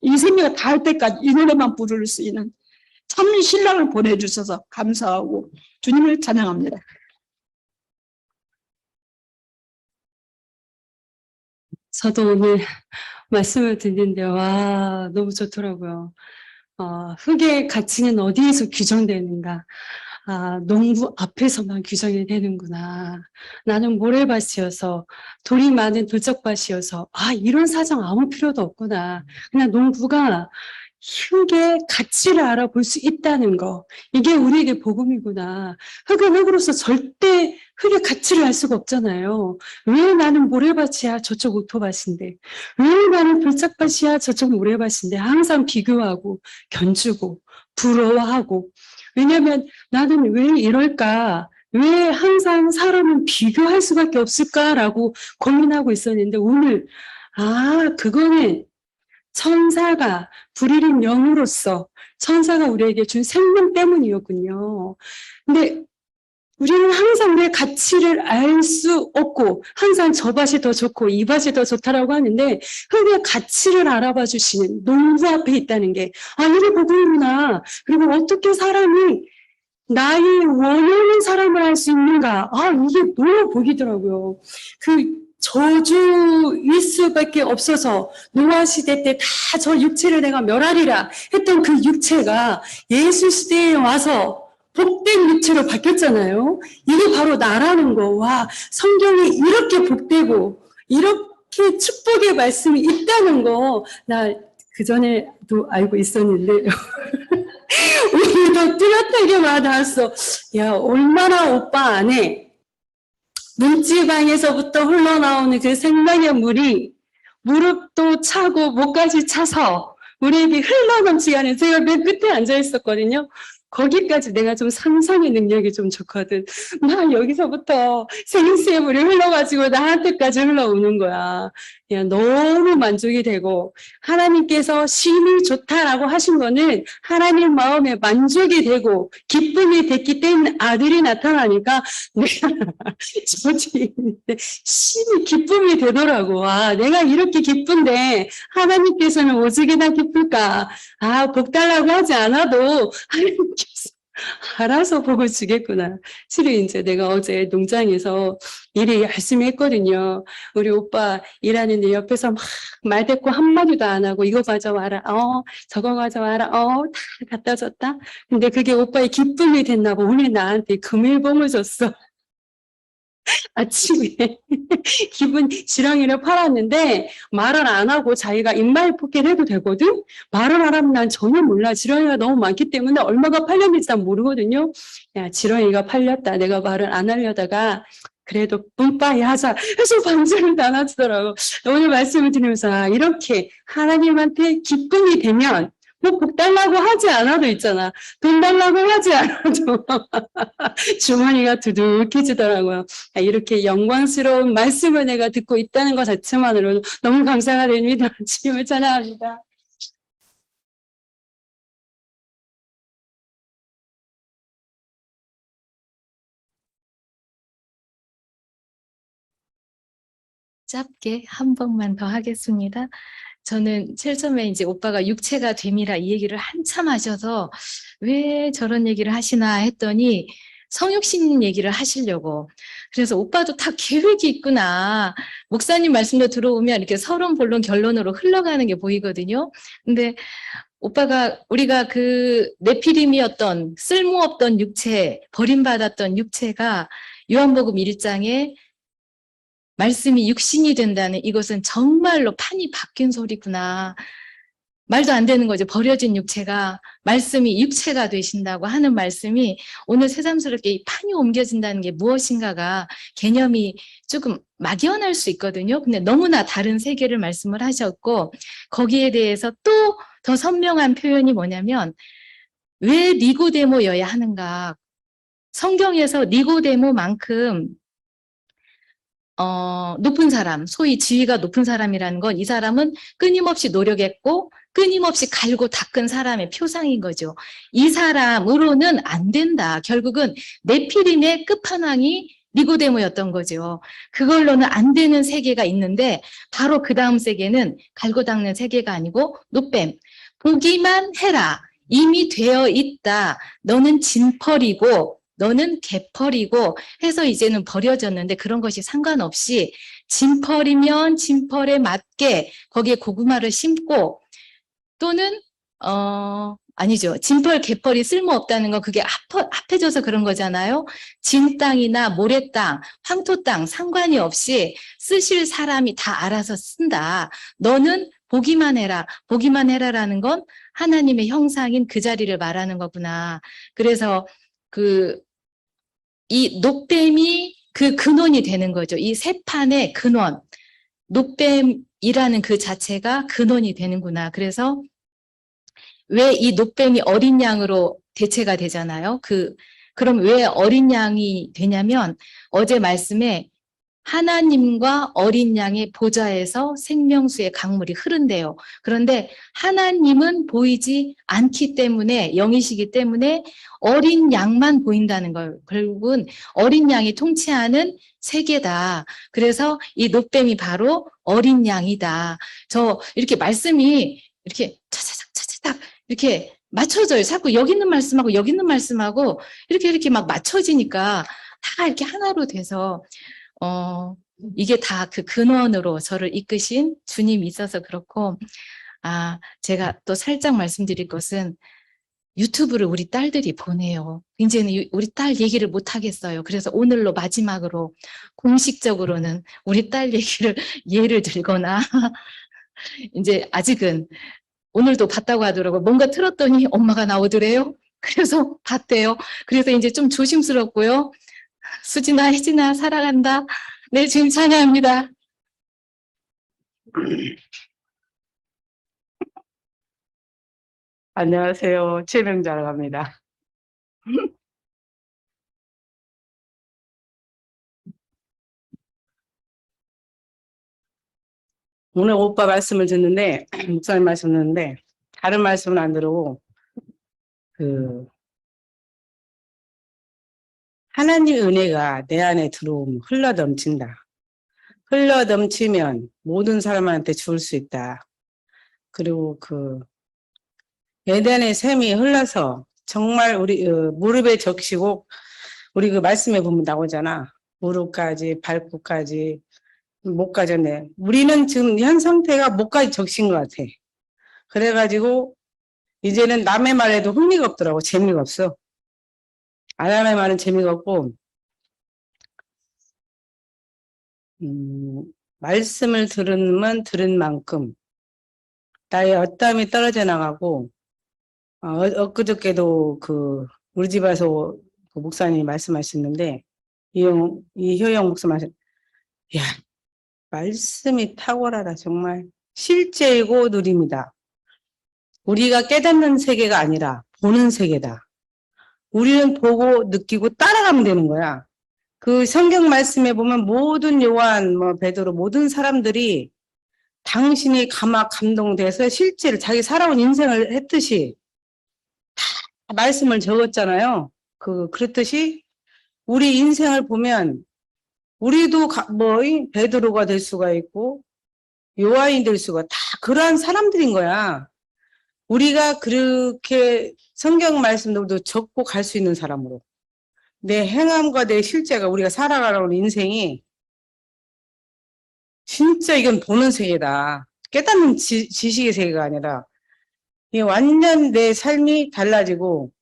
이 생명이 닿을 때까지 이 노래만 부를 수 있는 참 신랑을 보내주셔서 감사하고 주님을 찬양합니다. 저도 오늘 말씀을 듣는데 와, 너무 좋더라고요. 흙의 가치는 어디에서 규정되는가? 농부 앞에서만 규정이 되는구나. 나는 모래밭이어서, 돌이 많은 돌적밭이어서 이런 사정 아무 필요도 없구나. 그냥 농부가 흙의 가치를 알아볼 수 있다는 거, 이게 우리에게 복음이구나. 흙은 흙으로서 절대 흙의 가치를 알 수가 없잖아요. 왜 나는 모래밭이야, 저쪽 오토밭인데. 왜 나는 돌짝밭이야, 저쪽 모래밭인데. 항상 비교하고 견주고 부러워하고. 왜냐하면 나는 왜 이럴까, 왜 항상 사람은 비교할 수밖에 없을까라고 고민하고 있었는데, 오늘 그거는 천사가, 불의린 영으로서 천사가 우리에게 준 생명 때문이었군요. 근데 우리는 항상 우리의 가치를 알 수 없고, 항상 저 밭이 더 좋고 이 밭이 더 좋다라고 하는데, 흙의 가치를 알아봐 주시는 농부 앞에 있다는 게 이게 복음이구나. 그리고 어떻게 사람이 나의 원하는 사람을 알 수 있는가. 이게 너무 복이더라고요. 그 저주일 수밖에 없어서 노아 시대 때 다 저 육체를 내가 멸하리라 했던 그 육체가 예수 시대에 와서 복된 육체로 바뀌었잖아요. 이게 바로 나라는 거. 와, 성경이 이렇게 복되고 이렇게 축복의 말씀이 있다는 거 나 그전에도 알고 있었는데 오늘도 뚜렷하게 와닿았어. 야, 얼마나 오빠 안에 문지방에서부터 흘러나오는 그 생명의 물이 무릎도 차고 목까지 차서 우리에게 흘러넘치게 하는, 제가 맨 끝에 앉아 있었거든요. 거기까지 내가 좀 상상의 능력이 좀 좋거든. 막 여기서부터 생새물이 흘러가지고 나한테까지 흘러오는 거야. 그냥 너무 만족이 되고, 하나님께서 심히 좋다라고 하신 거는 하나님 마음에 만족이 되고 기쁨이 됐기 때문에 아들이 나타나니까 내가 저지 심히 기쁨이 되더라고. 아, 내가 이렇게 기쁜데 하나님께서는 오직이나 기쁠까? 아, 복 달라고 하지 않아도 하나님께서 알아서 복을 주겠구나. 실은 이제 내가 어제 농장에서 일을 열심히 했거든요. 우리 오빠 일하는데 옆에서 막 말대꾸 한마디도 안 하고 이거 가져와라. 저거 가져와라. 다 갖다 줬다. 근데 그게 오빠의 기쁨이 됐나 봐. 오늘 나한테 금일봉을 줬어. 아침에 기분 지렁이를 팔았는데 말을 안 하고 자기가 입말 뽑기를 해도 되거든? 말을 안 하면 난 전혀 몰라. 지렁이가 너무 많기 때문에 얼마가 팔렸는지 난 모르거든요. 야, 지렁이가 팔렸다. 내가 말을 안 하려다가 그래도 뿜빠이 하자 해서 방송을 나눠주더라고. 오늘 말씀을 드리면서 이렇게 하나님한테 기쁨이 되면 뭐 복 달라고 하지 않아도 있잖아. 돈 달라고 하지 않아도 주머니가 두둑해지더라고요. 이렇게 영광스러운 말씀을 내가 듣고 있다는 것 자체만으로도 너무 감사가 됩니다. 주님을 찬양합니다. 짧게 한 번만 더 하겠습니다. 저는 제일 처음에 이제 오빠가 육체가 됨이라 이 얘기를 한참 하셔서 왜 저런 얘기를 하시나 했더니 성육신 얘기를 하시려고. 그래서 오빠도 다 계획이 있구나. 목사님 말씀도 들어오면 이렇게 서론 본론 결론으로 흘러가는 게 보이거든요. 근데 오빠가 우리가 그 네피림이었던 쓸모없던 육체, 버림받았던 육체가 요한복음 1장에 말씀이 육신이 된다는 이것은 정말로 판이 바뀐 소리구나. 말도 안 되는 거죠. 버려진 육체가 말씀이 육체가 되신다고 하는 말씀이 오늘 새삼스럽게 이 판이 옮겨진다는 게 무엇인가가 개념이 조금 막연할 수 있거든요. 근데 너무나 다른 세계를 말씀을 하셨고 거기에 대해서 또 더 선명한 표현이 뭐냐면 왜 니고데모여야 하는가. 성경에서 니고데모만큼 높은 사람, 소위 지위가 높은 사람이라는 건 이 사람은 끊임없이 노력했고 끊임없이 갈고 닦은 사람의 표상인 거죠. 이 사람으로는 안 된다. 결국은 네피림의 끝판왕이 니고데모였던 거죠. 그걸로는 안 되는 세계가 있는데 바로 그 다음 세계는 갈고 닦는 세계가 아니고 노뱀. 보기만 해라. 이미 되어 있다. 너는 진펄이고 너는 개펄이고 해서 이제는 버려졌는데 그런 것이 상관없이 진펄이면 진펄에 맞게 거기에 고구마를 심고 또는 아니죠. 진펄 개펄이 쓸모없다는 건 그게 합해져서 그런 거잖아요. 진 땅이나 모래 땅, 황토 땅 상관이 없이 쓰실 사람이 다 알아서 쓴다. 너는 보기만 해라. 보기만 해라라는 건 하나님의 형상인 그 자리를 말하는 거구나. 그래서 이 녹뱀이 그 근원이 되는 거죠. 이 세 판의 근원. 녹뱀이라는 그 자체가 근원이 되는구나. 그래서 왜 이 녹뱀이 어린 양으로 대체가 되잖아요. 그럼 왜 어린 양이 되냐면 어제 말씀에 하나님과 어린 양의 보좌에서 생명수의 강물이 흐른대요. 그런데 하나님은 보이지 않기 때문에 영이시기 때문에 어린 양만 보인다는 걸 결국은 어린 양이 통치하는 세계다. 그래서 이 노뱀이 바로 어린 양이다. 저 이렇게 말씀이 이렇게 차차닥 이렇게 맞춰져요. 자꾸 여기 있는 말씀하고 여기 있는 말씀하고 이렇게 막 맞춰지니까 다 이렇게 하나로 돼서 이게 다 그 근원으로 저를 이끄신 주님이 있어서 그렇고, 제가 또 살짝 말씀드릴 것은 유튜브를 우리 딸들이 보내요. 이제는 우리 딸 얘기를 못 하겠어요. 그래서 오늘로 마지막으로 공식적으로는 우리 딸 얘기를 예를 들거나, 이제 아직은 오늘도 봤다고 하더라고요. 뭔가 틀었더니 엄마가 나오더래요. 그래서 봤대요. 그래서 이제 좀 조심스럽고요. 수진아, 혜진아, 사랑한다. 네, 지금 찬양합니다. 안녕하세요. 최명자라고 합니다. 오늘 오빠 말씀을 듣는데, 목사님 말씀 듣는데, 다른 말씀은 안 들고, 하나님의 은혜가 내 안에 들어오면 흘러넘친다. 흘러넘치면 모든 사람한테 줄 수 있다. 그리고 에덴의 샘이 흘러서 정말 우리 무릎에 적시고, 우리 그 말씀에 보면 나오잖아. 무릎까지, 발끝까지, 목까지. 우리는 지금 현 상태가 목까지 적신 것 같아. 그래가지고 이제는 남의 말에도 흥미가 없더라고. 재미가 없어. 아람의 말은 재미가 없고, 말씀을 들으면 들은 만큼 나의 어땀이 떨어져 나가고, 엊그저께도 우리 집 와서 그 목사님이 말씀하셨는데, 이효영 목사 야, 말씀이 탁월하다. 정말 실제이고 누림이다. 우리가 깨닫는 세계가 아니라 보는 세계다. 우리는 보고 느끼고 따라가면 되는 거야. 그 성경 말씀에 보면 모든 요한, 베드로 모든 사람들이 당신이 감동돼서 실제로 자기 살아온 인생을 했듯이 다 말씀을 적었잖아요. 그랬듯이 우리 인생을 보면 우리도 베드로가 될 수가 있고 요한이 될 수가 다 그러한 사람들인 거야. 우리가 그렇게 성경 말씀도 적고 갈 수 있는 사람으로 내 행함과 내 실제가 우리가 살아가는 인생이 진짜 이건 보는 세계다. 깨닫는 지식의 세계가 아니라 이게 완전 내 삶이 달라지고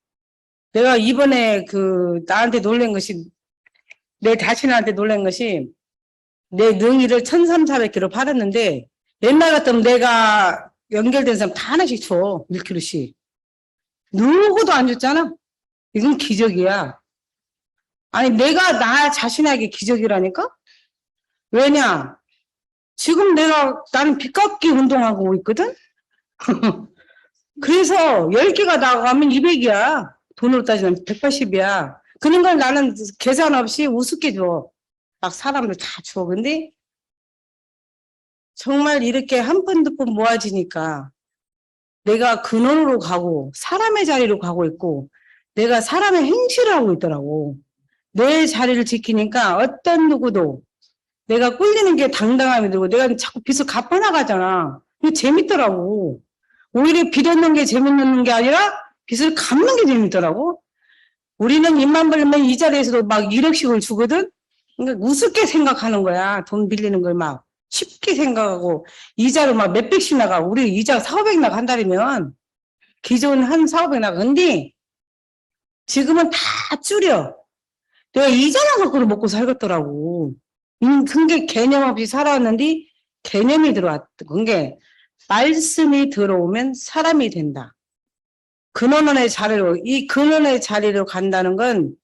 내가 이번에 나한테 놀란 것이 내 자신한테 놀란 것이 내 능이를 1,300kg 팔았는데 옛날 같으면 내가 연결된 사람 다 하나씩 줘. 1kg씩. 누구도 안 줬잖아. 이건 기적이야. 아니 내가 나 자신에게 기적이라니까? 왜냐? 지금 나는 빚 갚기 운동하고 있거든? 그래서 10개가 나가면 200이야. 돈으로 따지면 180이야. 그런 걸 나는 계산 없이 우습게 줘. 막 사람들 다 줘. 근데 정말 이렇게 한 푼 두 푼 모아지니까 내가 근원으로 가고 사람의 자리로 가고 있고 내가 사람의 행실을 하고 있더라고. 내 자리를 지키니까 어떤 누구도 내가 꿀리는 게 당당함이 들고 내가 자꾸 빚을 갚아나가잖아. 이게 재밌더라고. 오히려 빚 얻는 게 재밌는 게 아니라 빚을 갚는 게 재밌더라고. 우리는 입만 벌리면 이 자리에서도 막 1억씩을 주거든? 그러니까 우습게 생각하는 거야. 돈 빌리는 걸 막 쉽게 생각하고 이자로 막 몇백씩 나가. 우리 이자 4,500 나가 한 달이면 기존 한 4,500 나가. 근데 지금은 다 줄여. 내가 이자나 갖고 먹고 살겠더라고. 그게 개념 없이 살아왔는데 개념이 들어왔던 그게 말씀이 들어오면 사람이 된다. 근원의 자리로 이 근원의 자리로 간다는 건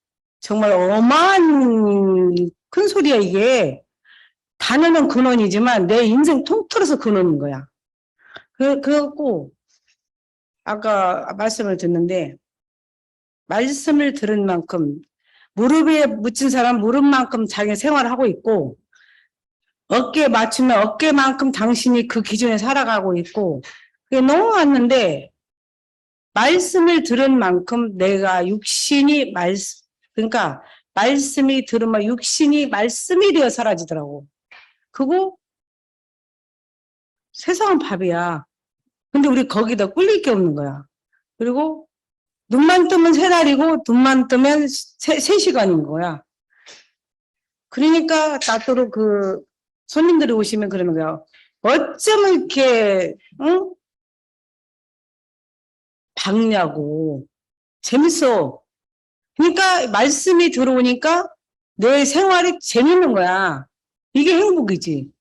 정말 어마한 큰 소리야 이게. 단어는 근원이지만 내 인생 통틀어서 근원인 거야. 그래갖고 아까 말씀을 듣는데 말씀을 들은 만큼 무릎에 묻힌 사람 무릎만큼 자기 생활을 하고 있고 어깨에 맞추면 어깨만큼 당신이 그 기준에 살아가고 있고 그게 너무 왔는데 말씀을 들은 만큼 내가 육신이 그러니까 말씀이 들으면 육신이 말씀이 되어 사라지더라고. 그거 세상은 밥이야. 근데 우리 거기다 꿀릴 게 없는 거야. 그리고 눈만 뜨면 세 달이고 눈만 뜨면 3시간인 거야. 그러니까 나도록 손님들이 오시면 그러는 거야. 어쩌면 이렇게 박냐고. 재밌어. 그러니까 말씀이 들어오니까 내 생활이 재밌는 거야. 이게 행복이지.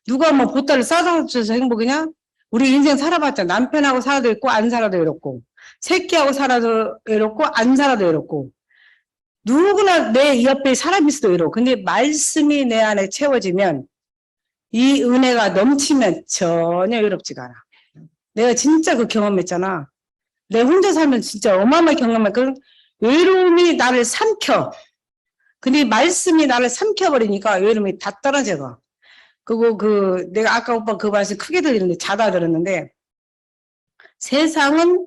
누가 보따리를 싸서 줘서 행복이냐? 우리 인생 살아봤자 남편하고 살아도 있고 안 살아도 외롭고 새끼하고 살아도 외롭고 안 살아도 외롭고 누구나 내 옆에 사람이 있어도 외로워. 근데 말씀이 내 안에 채워지면 이 은혜가 넘치면 전혀 외롭지가 않아. 내가 진짜 그 경험했잖아. 내가 혼자 살면 진짜 어마어마하게 경험했거든. 외로움이 나를 삼켜. 근데 말씀이 나를 삼켜버리니까 외로움이 다 떨어져가. 그리고 내가 아까 오빠 그 말씀 크게 들리는데 자다 들었는데, 세상은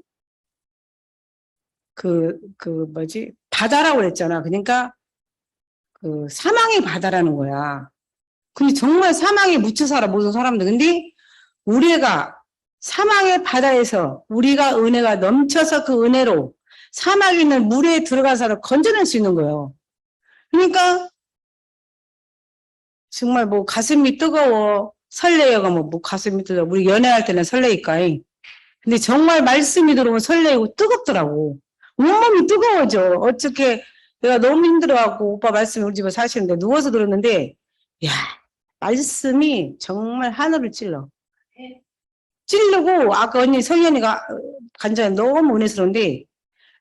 바다라고 그랬잖아. 그러니까 사망의 바다라는 거야. 근데 정말 사망에 묻혀 살아, 모든 사람들. 근데 우리가 사망의 바다에서 우리가 은혜가 넘쳐서 그 은혜로 사막에 있는 물에 들어가서 건져낼 수 있는 거예요. 그러니까 정말 뭐 가슴이 뜨거워, 설레요가 뭐 가슴이 뜨거워. 우리 연애할 때는 설레니까. 근데 정말 말씀이 들어오면 설레고 뜨겁더라고. 온몸이 뜨거워져. 어떻게 내가 너무 힘들어갖고 오빠 말씀이 우리 집에 사시는데 누워서 들었는데, 야, 말씀이 정말 하늘을 찌르고, 아까 언니 성현이가 간절히 너무 은혜스러운데,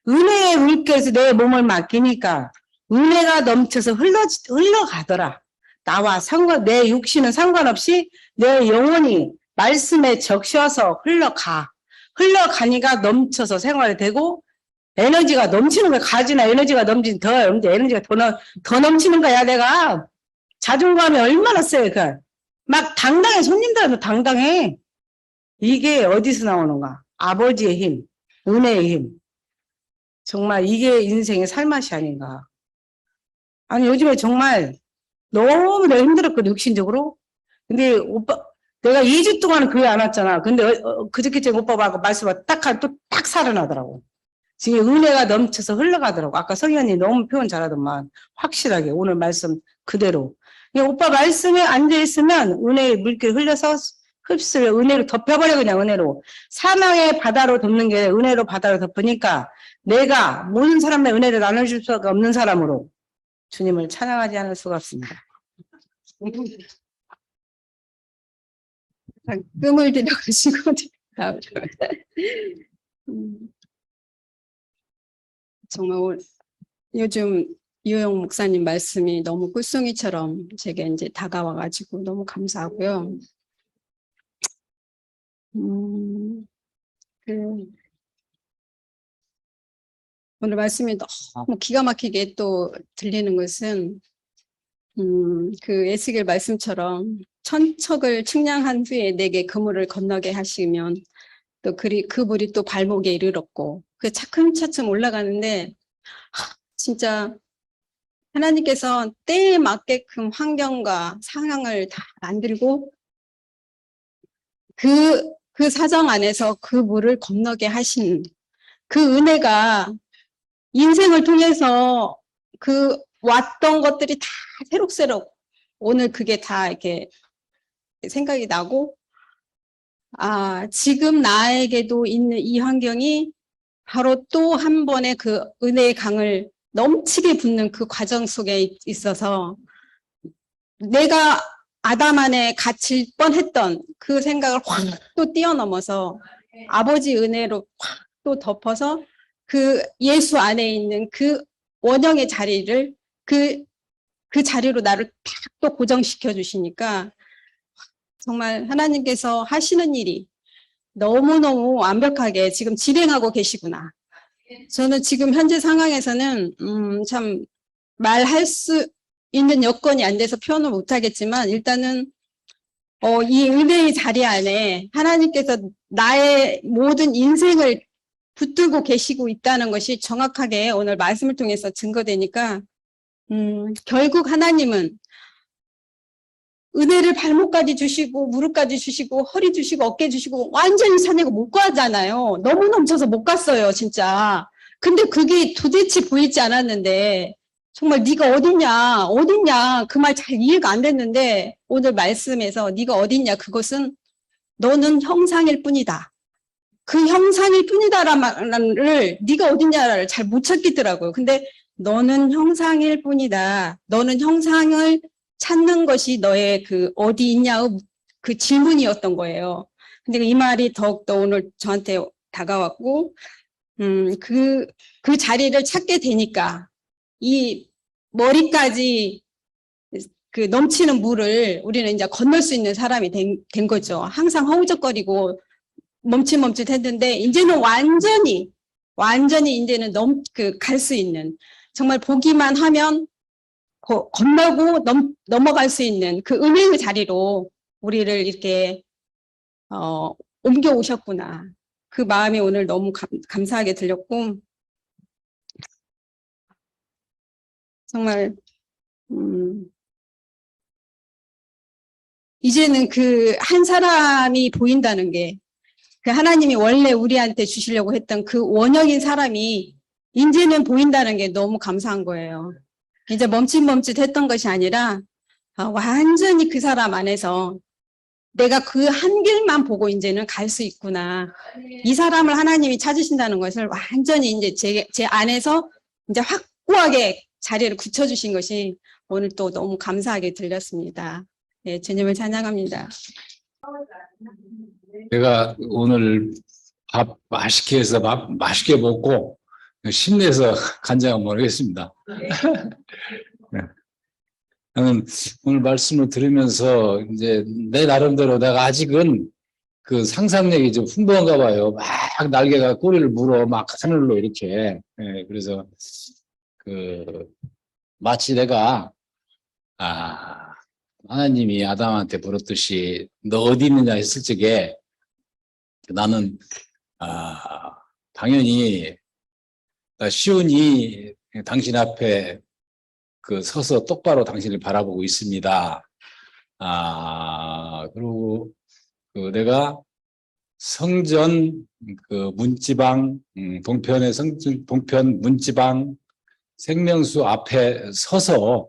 은혜의 물결에서 내 몸을 맡기니까 은혜가 넘쳐서 흘러가더라. 나와 내 육신은 상관없이 내 영혼이 말씀에 적셔서 흘러가니까 넘쳐서 생활이 되고, 에너지가 넘치는 거야. 가지나 에너지가 에너지가 더 넘치는 거야. 내가 자존감이 얼마나 세. 막 당당해. 손님들한테 당당해. 이게 어디서 나오는가? 아버지의 힘, 은혜의 힘. 정말 이게 인생의 살맛이 아닌가. 아니, 요즘에 정말 너무 내가 힘들었거든, 육신적으로. 근데 오빠, 내가 2주 동안 교회 안 왔잖아. 근데 그저께 오빠가 말씀을 딱 살아나더라고. 지금 은혜가 넘쳐서 흘러가더라고. 아까 성현이 너무 표현 잘하더만. 확실하게 오늘 말씀 그대로. 오빠 말씀에 앉아있으면 은혜의 물결이 흘려서 흡수를 은혜로 덮여버려. 그냥 은혜로. 사망의 바다로 덮는 게 은혜로 바다로 덮으니까 내가 모든 사람의 은혜를 나눠줄 수가 없는 사람으로 주님을 찬양하지 않을 수가 없습니다. 뜸을 들여가지고 정말 요즘 유영 목사님 말씀이 너무 꿀송이처럼 제게 이제 다가와가지고 너무 감사하고요. 오늘 말씀이 너무 기가 막히게 또 들리는 것은 그 에스겔 말씀처럼 천척을 측량한 후에 내게 그물을 건너게 하시면 또 그 물이 또 발목에 이르렀고 그 차츰차츰 올라가는데 진짜 하나님께서 때에 맞게끔 환경과 상황을 다 만들고 그 사정 안에서 그 물을 건너게 하신 그 은혜가 인생을 통해서 그 왔던 것들이 다 새록새록 오늘 그게 다 이렇게 생각이 나고, 지금 나에게도 있는 이 환경이 바로 또 한 번의 그 은혜의 강을 넘치게 붓는 그 과정 속에 있어서 내가 아담 안에 갇힐 뻔했던 그 생각을 확 또 뛰어넘어서 아버지 은혜로 확 또 덮어서 그 예수 안에 있는 그 원형의 자리를 그 자리로 나를 딱 또 고정시켜 주시니까 정말 하나님께서 하시는 일이 너무너무 완벽하게 지금 진행하고 계시구나. 저는 지금 현재 상황에서는 참 말할 수 있는 여건이 안 돼서 표현을 못하겠지만 일단은 이 은혜의 자리 안에 하나님께서 나의 모든 인생을 붙들고 계시고 있다는 것이 정확하게 오늘 말씀을 통해서 증거되니까 결국 하나님은 은혜를 발목까지 주시고 무릎까지 주시고 허리 주시고 어깨 주시고 완전히 산에고 못 가잖아요. 너무 넘쳐서 못 갔어요, 진짜. 근데 그게 도대체 보이지 않았는데 정말 네가 어딨냐 그 말 잘 이해가 안 됐는데 오늘 말씀에서 네가 어딨냐 그것은 너는 형상일 뿐이다. 그 형상일 뿐이다라는 말을 네가 어딨냐를 잘 못 찾겠더라고요. 근데 너는 형상일 뿐이다. 너는 형상을 찾는 것이 너의 그 어디 있냐의 그 질문이었던 거예요. 근데 이 말이 더욱더 오늘 저한테 다가왔고, 그 자리를 찾게 되니까 이 머리까지 그 넘치는 물을 우리는 이제 건널 수 있는 사람이 된 거죠. 항상 허우적거리고 멈칫멈칫했는데 이제는 완전히 완전히 이제는 갈 수 있는, 정말 보기만 하면 건너고 넘어갈 수 있는 그 은혜의 자리로 우리를 이렇게 옮겨 오셨구나. 그 마음이 오늘 너무 감사하게 들렸고, 정말 이제는 그 한 사람이 보인다는 게, 그 하나님이 원래 우리한테 주시려고 했던 그 원형인 사람이 이제는 보인다는 게 너무 감사한 거예요. 이제 멈칫멈칫했던 것이 아니라 완전히 그 사람 안에서 내가 그 한 길만 보고 이제는 갈 수 있구나. 이 사람을 하나님이 찾으신다는 것을 완전히 이제 제 안에서 이제 확고하게 자리를 굳혀주신 것이 오늘 또 너무 감사하게 들렸습니다. 네, 주님을 찬양합니다. 내가 오늘 밥 맛있게 해서 밥 맛있게 먹고 힘내서 간장 한번 하겠습니다. 네. 나는 오늘 말씀을 들으면서 이제 내 나름대로 내가 아직은 그 상상력이 좀 풍부한가 봐요. 막 날개가 꼬리를 물어 막 하늘로 이렇게. 네, 그래서 마치 내가 하나님이 아담한테 물었듯이 너 어디 있느냐 했을 적에 나는 당연히 시온이 당신 앞에 서서 똑바로 당신을 바라보고 있습니다. 그리고 내가 성전 문지방 동편의 동편 문지방 생명수 앞에 서서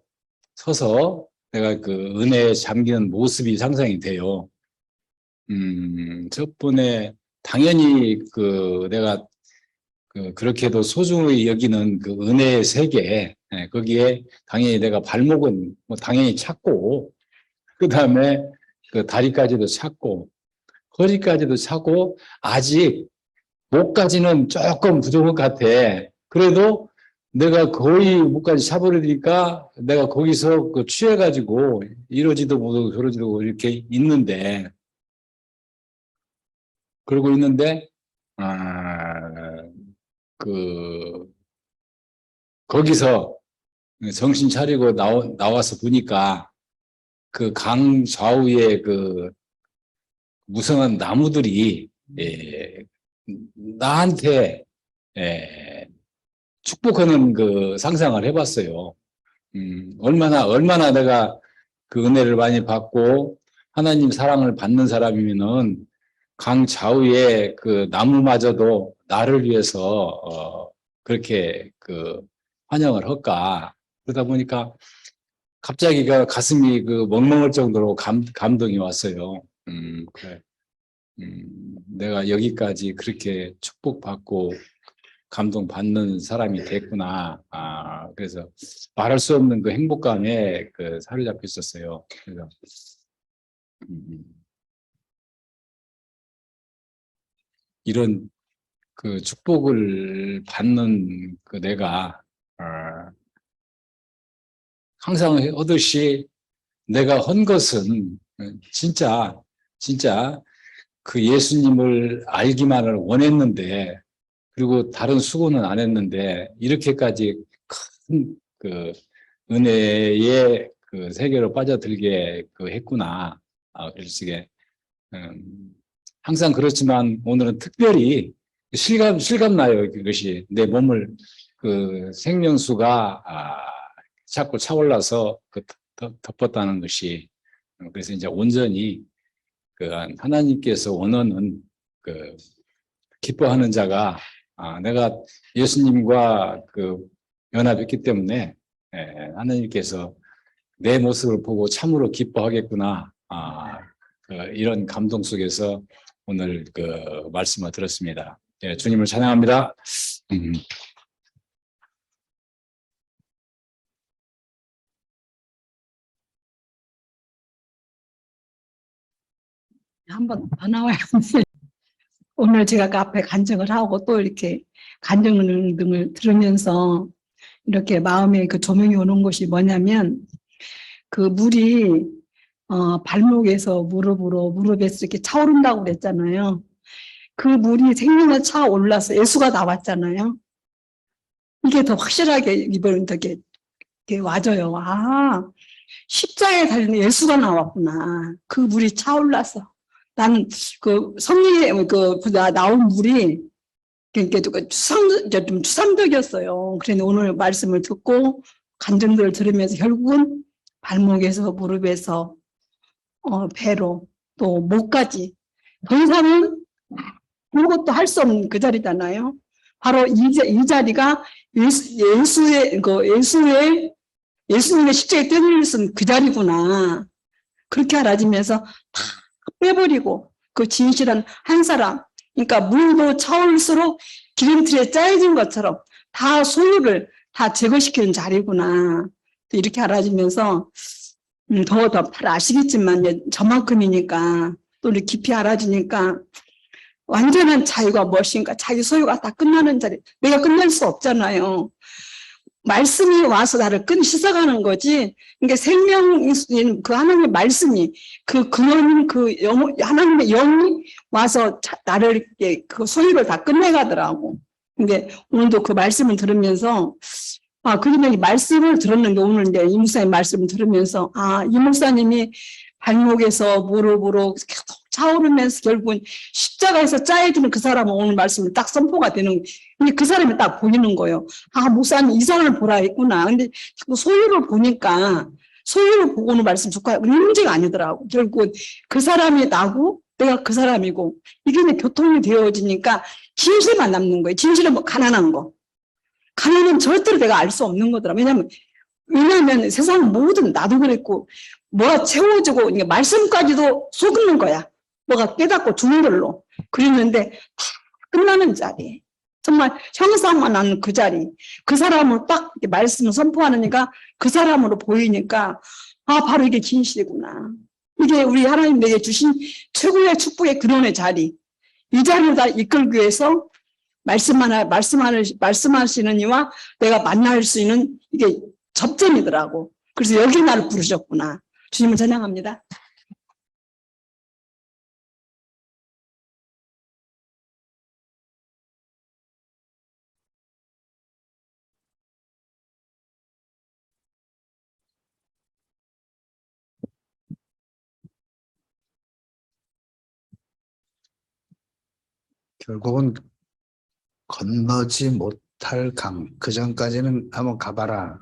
내가 은혜에 잠기는 모습이 상상이 돼요. 저번에 당연히 내가 그렇게도 소중히 여기는 은혜의 세계, 거기에 당연히 내가 발목은 뭐 당연히 찾고, 그 다음에 다리까지도 찾고, 허리까지도 찾고, 아직 목까지는 조금 부족한 것 같아. 그래도 내가 거의 목까지 차버리니까 내가 거기서 취해가지고 이러지도 못하고 저러지도 못하고 이렇게 있는데, 그러고 있는데, 거기서 정신 차리고 나와서 보니까 강 좌우에 무성한 나무들이 나한테 축복하는 상상을 해봤어요. 얼마나 내가 은혜를 많이 받고 하나님 사랑을 받는 사람이면은 강 좌우에 나무마저도 나를 위해서 그렇게 환영을 할까. 그러다 보니까 갑자기 가슴이 멍멍할 정도로 감동이 왔어요. 그래. 내가 여기까지 그렇게 축복받고 감동받는 사람이 됐구나. 그래서 말할 수 없는 행복감에 사로잡혀 있었어요. 그래서 이런 축복을 받는 내가 항상 하듯이 내가 한 것은 진짜 예수님을 알기만을 원했는데, 그리고 다른 수고는 안 했는데 이렇게까지 큰 은혜의 세계로 빠져들게 했구나. 그래서 항상 그렇지만 오늘은 특별히 실감나요. 그것이 내 몸을 생명수가 자꾸 차올라서 덮었다는 것이. 그래서 이제 온전히 하나님께서 원하는 기뻐하는 자가 내가 예수님과 연합했기 때문에 하나님께서 내 모습을 보고 참으로 기뻐하겠구나. 이런 감동 속에서 오늘 말씀을 들었습니다. 예, 주님을 찬양합니다. 한 번 더 나와요. 오늘 제가 앞에 간증을 하고 또 이렇게 간증 등을 들으면서 이렇게 마음에 조명이 오는 것이 뭐냐면, 물이 발목에서 무릎에서 이렇게 차오른다고 그랬잖아요. 그 물이 생명의 차 올라서 예수가 나왔잖아요. 이게 더 확실하게 이번 되게 와져요. 아, 십자가에 달린 예수가 나왔구나. 그 물이 차올라서. 나는 그 성령의 나온 물이 좀 추상적이었어요. 그런데 오늘 말씀을 듣고 간증들을 들으면서 결국은 발목에서 무릎에서 배로 또 목까지 더 이상은 아무것도 할 수 없는 그 자리잖아요. 바로 이 자리가 예수님의 십자가에 떼들렸은 그 자리구나. 그렇게 알아지면서 다 빼버리고 그 진실한 한 사람, 그러니까 물도 차올수록 기름틀에 짜여진 것처럼 다 소유를 다 제거시키는 자리구나. 이렇게 알아지면서 더 아시겠지만 저만큼이니까 또 이렇게 깊이 알아지니까 완전한 자유가 무엇인가, 자기 소유가 다 끝나는 자리. 내가 끝낼 수 없잖아요. 말씀이 와서 나를 씻어가는 거지. 그러니까 생명인 그 하나님의 말씀이 그 근원 하나님의 영이 와서 나를 이렇게 그 소유를 다 끝내가더라고. 근데 오늘도 그 말씀을 들으면서 그러면 이 말씀을 들었는데 오늘 이제 이 목사님 말씀을 들으면서 이 목사님이 발목에서 무릎으로 계속 차오르면서 결국은 십자가에서 짜여지는 그 사람은 오늘 말씀을 딱 선포가 되는, 근데 그 사람이 딱 보이는 거예요. 목사님 이상을 보라 했구나. 근데 자꾸 소유를 보니까 소유를 보고는 말씀 좋고 문제가 아니더라고. 결국은 그 사람이 나고 내가 그 사람이고 이게 이제 교통이 되어지니까 진실만 남는 거예요. 진실은 뭐 가난한 거. 가난은 절대로 내가 알 수 없는 거더라. 왜냐하면 세상 모든 나도 그랬고 뭐가 채워지고 말씀까지도 속는 거야. 뭐가 깨닫고 주는 걸로. 그랬는데 다 끝나는 자리. 정말 형상만 하는 그 자리. 그 사람을 딱 말씀을 선포하니까 그 사람으로 보이니까 바로 이게 진실이구나. 이게 우리 하나님 내게 주신 최고의 축복의 근원의 자리. 이 자리를 다 이끌기 위해서 말씀하시는 이와 내가 만날 수 있는 이게 접점이더라고. 그래서 여기 나를 부르셨구나. 주님을 찬양합니다. 결국은 건너지 못할 강, 그 전까지는 한번 가봐라.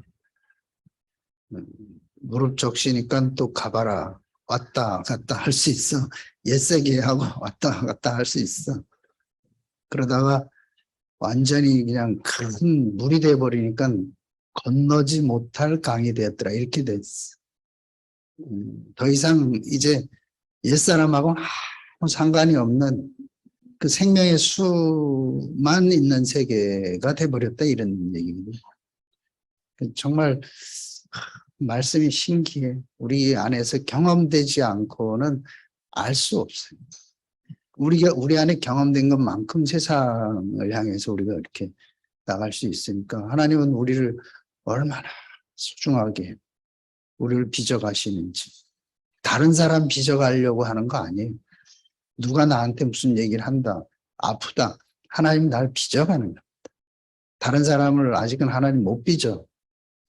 무릎 적시니까 또 가봐라. 왔다 갔다 할 수 있어. 옛세게 하고 왔다 갔다 할 수 있어. 그러다가 완전히 그냥 큰 물이 돼버리니까 건너지 못할 강이 되었더라. 이렇게 됐어. 더 이상 이제 옛사람하고는 아무 상관이 없는 그 생명의 수만 있는 세계가 돼버렸다. 이런 얘기입니다. 정말 말씀이 신기해. 우리 안에서 경험되지 않고는 알 수 없어요. 우리 안에 경험된 것만큼 세상을 향해서 우리가 이렇게 나갈 수 있으니까 하나님은 우리를 얼마나 소중하게 우리를 빚어가시는지. 다른 사람 빚어가려고 하는 거 아니에요. 누가 나한테 무슨 얘기를 한다, 아프다, 하나님 날 빚어가는 겁니다. 다른 사람을 아직은 하나님 못 빚어.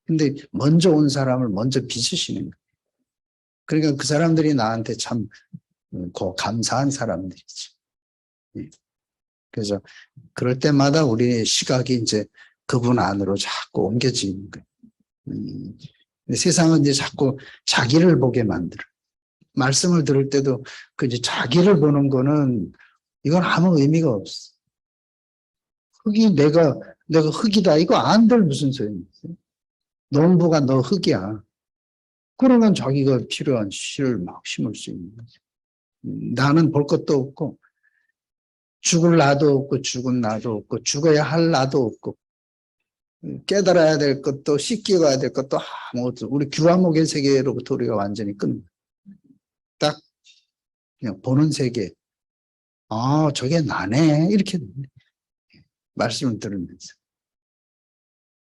근데 먼저 온 사람을 먼저 빚으시는 거예요. 그러니까 그 사람들이 나한테 참 감사한 사람들이지. 그래서 그럴 때마다 우리의 시각이 이제 그분 안으로 자꾸 옮겨지는 거예요. 세상은 이제 자꾸 자기를 보게 만들어. 말씀을 들을 때도 그 이제 자기를 보는 거는 이건 아무 의미가 없어. 흙이 내가 흙이다. 이거 안들 무슨 소용이 있어요? 농부가 너 흙이야. 그러면 자기가 필요한 씨를 막 심을 수 있는 거죠. 나는 볼 것도 없고 죽을 나도 없고 죽은 나도 없고 죽어야 할 나도 없고 깨달아야 될 것도 씻겨가야 될 것도 아무것도. 우리 규화목의 세계로부터 우리가 완전히 딱 그냥 보는 세계. 저게 나네. 이렇게 말씀을 들으면서.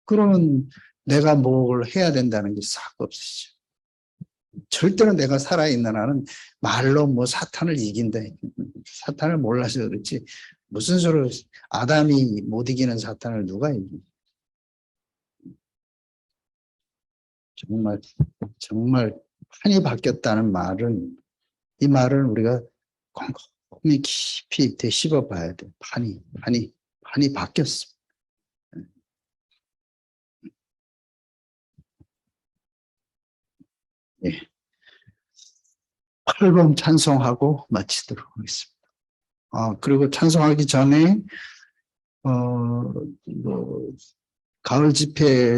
그러면 내가 뭘 해야 된다는 게 싹 없으시죠. 절대로 내가 살아있는 한은 말로 뭐 사탄을 이긴다. 사탄을 몰라서 그렇지. 무슨 소리를, 아담이 못 이기는 사탄을 누가 이기? 정말 판이 바뀌었다는 말은, 이 말은 우리가 꼼꼼히 깊이 되씹어 봐야 돼. 판이 바뀌었어. 예. 8번 찬송하고 마치도록 하겠습니다. 그리고 찬송하기 전에, 가을 집회